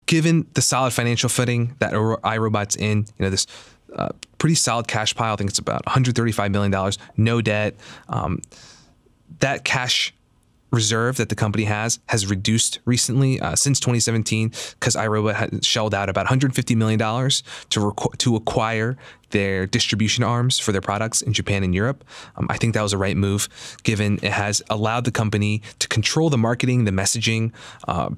given the solid financial footing that iRobot's in, this pretty solid cash pile. I think it's about $135 million, no debt. That cash reserve that the company has reduced recently since 2017 because iRobot had shelled out about $150 million to acquire their distribution arms for their products in Japan and Europe. I think that was a right move, given it has allowed the company to control the marketing, the messaging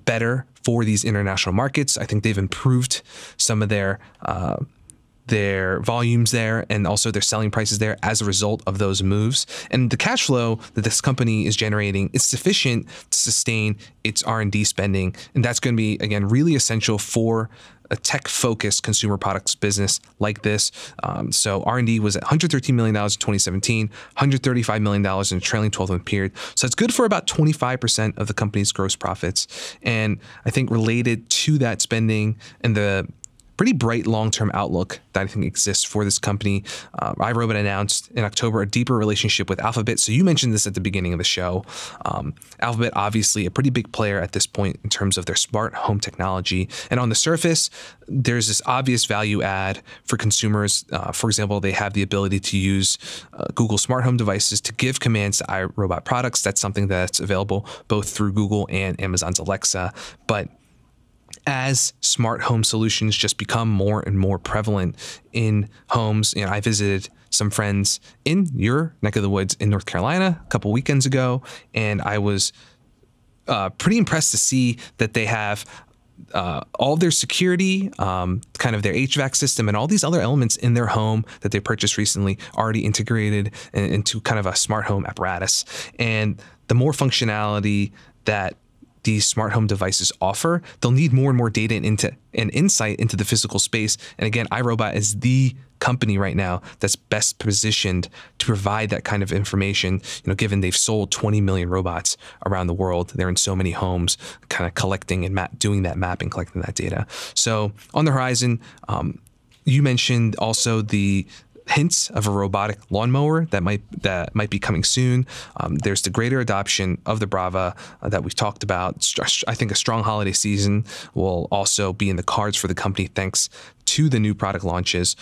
better for these international markets. I think they've improved some of their volumes there and also their selling prices there as a result of those moves. And the cash flow that this company is generating is sufficient to sustain its R&D spending. And that's going to be, again, really essential for a tech-focused consumer products business like this. So R&D was at $113 million in 2017, $135 million in a trailing 12-month period. So it's good for about 25% of the company's gross profits. And I think related to that spending and the pretty bright long-term outlook that I think exists for this company, iRobot announced in October a deeper relationship with Alphabet. So you mentioned this at the beginning of the show. Alphabet, obviously a pretty big player at this point in terms of their smart home technology. And on the surface, there's this obvious value add for consumers. For example, they have the ability to use Google smart home devices to give commands to iRobot products. That's something that's available both through Google and Amazon's Alexa. But as smart home solutions just become more and more prevalent in homes, I visited some friends in your neck of the woods in North Carolina a couple weekends ago, and I was pretty impressed to see that they have all of their security, kind of their HVAC system, and all these other elements in their home that they purchased recently already integrated into kind of a smart home apparatus. And the more functionality that these smart home devices offer, they'll need more and more data and insight into the physical space. And again, iRobot is the company right now that's best positioned to provide that kind of information, given they've sold 20 million robots around the world. They're in so many homes, kind of collecting and doing that mapping, collecting that data. So on the horizon, you mentioned also the hints of a robotic lawnmower that might be coming soon. There's the greater adoption of the Brava that we've talked about. I think a strong holiday season will also be in the cards for the company thanks to the new product launches.